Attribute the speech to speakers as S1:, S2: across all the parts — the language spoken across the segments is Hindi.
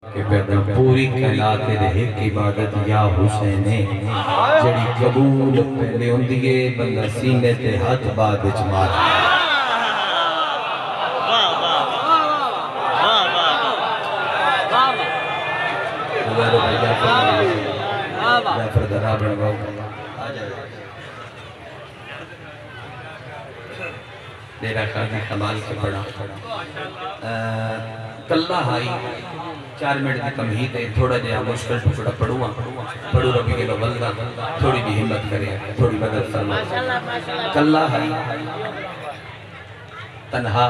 S1: के पैदा पूरी कायनात दे एक इबादत या हुसैन है जड़ी कबूल पहले हुंदी है बंदा सीने ते हाथ बाद विच मार मेरा काजी कमाल के पड़ा कल्ला हाई 4 मिनट की तमहीद है थोड़ा जहा मुश्किल टुकड़ा पढ़ूँ पढ़ू रबी के बल्ला थोड़ी भी हिम्मत करे थोड़ी मदद फरमा कल्ला हाई तन्हा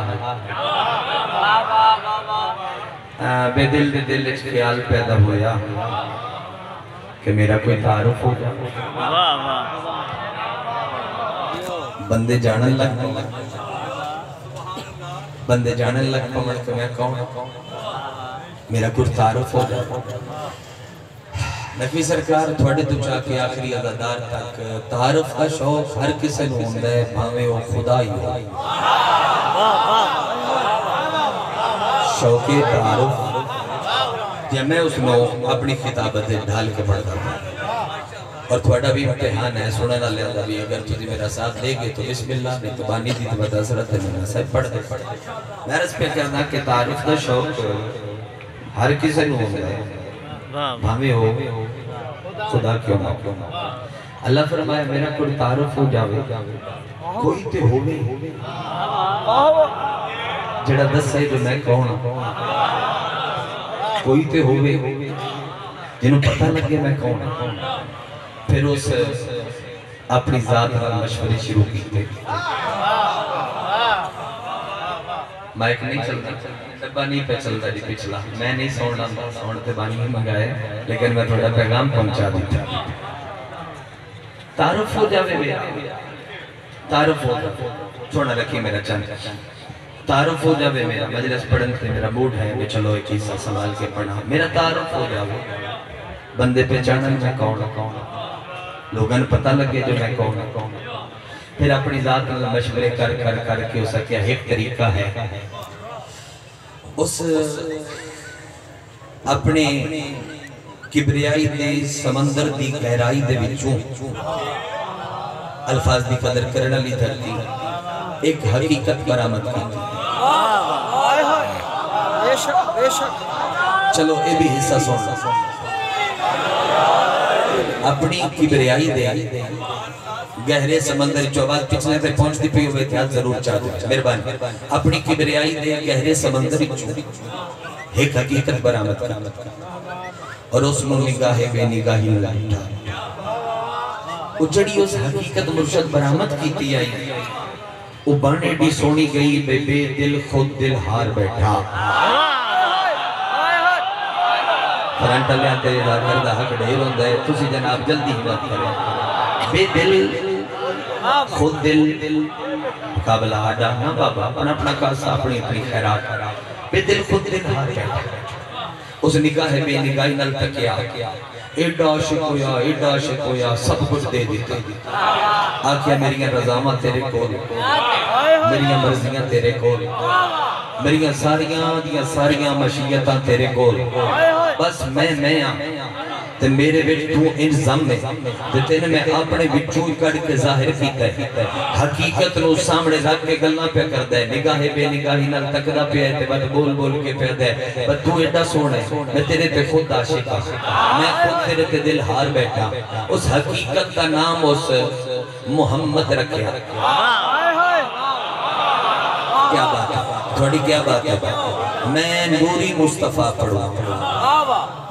S1: बेदिल दे दिल विच ख्याल पैदा होया कि मेरा कोई तारुफ हो बंदे जानन लग पवन के मैं कौन मेरा कुछ तारुफ हो जाए नकवी सरकार थोड़े तो जाके आखिरी अदादार तक तारुफ का शौक हर किसी को होता है भावे वो खुदा ही हो शौके तारुफ जब मैं उसमें अपनी किताबत ढाल के पढ़ता हूँ और थोड़ा भी इम्तिहान है सुनने वाले का भी अगर तुझे मेरा साथ देगे तो बिस्मिल्लाह नहीं तो बानी दी तो बता सरत है सब पढ़ दे मैं रस पे कहना कि तारुफ का शौक हर किसी को होता है भावे हो खुदा क्यों ना अल्लाह फरमाया मेरा कोई तारुफ हो जावे कोई ते होवे जेड़ा दसे जो मैं कौन कोई ते होवे जिन्हों पता लगे मैं कौन फिर उस अपनी जात नाल मशवरे शुरू किए माइक नहीं चलता बानी पे चलता जी पिछला मैं नहीं सुनना सुनते बानी ही मंगाया लेकिन मैं थोड़ा पैगाम पहुंचा दिया तारुफ हो जावे मेरा तारुफ हो छोड़ा रखी मेरा चंद तारुफ हो जावे मेरा मजलिस पढ़ने से मेरा मूड है कि चलो एक हिस्सा संभाल के पढ़ा मेरा तारुफ हो जावे बंदे पहचानन मैं कौन लोगों ने पता लगे जो मैं कौन फिर अपनी जात में मशवरे कर कर करके उसका क्या एक तरीका है उस अपने किबरियाई दे समंदर दी गहराई दे विचों अल्फाज दी कदर करने वाली धरती एक हकीकत बरामद की चलो ये भी हिस्सा सुन अपनी किबरियाई दे गहरे समंदर जो बात पिछले पे पहुंचती पई हुए थे जरूर चाहते मेहरबानी अपनी किबरियाई दे गहरे समंदर एक हकीकत बरामद कर और उस निगाहे बेनिगाही लगा उजड़ी उस हकीकत मुर्शद बरामद कीती आई वो बन एडी सोनी गई बेबे दिल खुद दिल हार बैठा फ्रंट वाले तेरे घर दा हक ढेर होंदा है तुसी जनाब जल्दी हिम्मत करो बे दिल खुद दिल मुकाबला आडा ना बाबा अपना कासा अपनी अपनी खैरात बे दिल खुद दिल हार बैठा उस निगाह बेनिगाही नाल तकिया एडा आशिक होया सब कुछ दे दिते आखिया मेरियां रज़ावां तेरे कोल मेरियां मर्जियां तेरे कोल मेरियां सारियां मशीयतां तेरे कोल बस मैं ते मेरे विच तू इंतजाम है ते तेने मैं अपने विचों कढ के जाहिर कीता है हकीकत नु सामने रख के गल्लां पे करदा है निगाहे बेनिगाही नाल तकदा पे है ते बस बोल बोल के फेरदा है पर तू एडा सोहना है मैं तेरे पे खुद आशिक हां मैं खुद तेरे पे दिल हार बैठा उस हकीकत का नाम उस मोहम्मद रखया क्या बात है थोड़ी क्या बात है मैं नूरी मुस्तफा पढ़ूं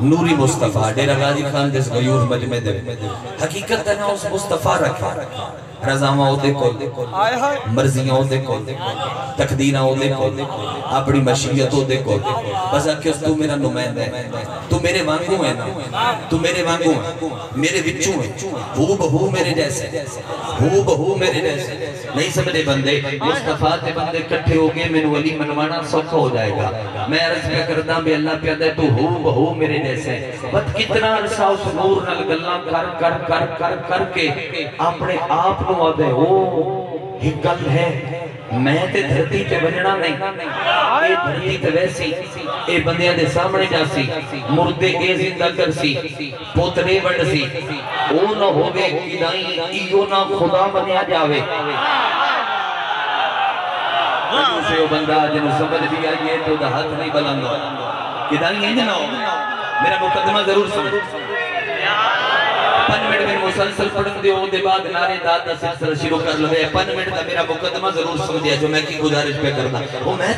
S1: नूरी मुस्तफा डेरा गाजी खान दिस गयूर मजमे दे हकीकत है ना उस मुस्तफा रखा रज़ावां ओदे कोल मर्जियां ओदे कोल तकदीरां ओदे कोल अपनी मशीयत ओदे कोल बस आके तू मेरा नुमाइंदा है तू मेरे वांगू है ना तू मेरे वांगू है मेरे विचों है हू बहू मेरे जैसे हू बहू मेरे जैसे नहीं समझे बंदे मुस्तफा ते बंदे इकट्ठे हो गए मेनू वली मनवाना सौखा हो जाएगा मैं अर्ज पे करदा बे अल्लाह पे दे तू हू बहू मेरे जैसे बस कितना अरसा उस नूर नाल गल्लां कर कर कर कर करके अपने आप नु आदे ओ एक गल है मैं ते धरती ते बनना नहीं, ये धरती ते वैसी, ये बंदियां दे सामने जासी, मुर्दे ए जिंदा करसी, पोतरे वडसी, ओ ना होवे किदाई, इयो ना खुदा बनया जावे। से वो बंदा जिन्हों समझ भी आई है तो हाथ नहीं बुलंदा, किदाई है ना, मेरा मुकदमा जरूर सुन। 5 मिनट में मुसलसल पढ़न दियो, दे बाद नारे दाद दा सिलसिला शुरू कर लो। 5 मिनट का मेरा मुकदमा जरूर सुन दिया जो मैं की गुजारिश पे करना वो मैं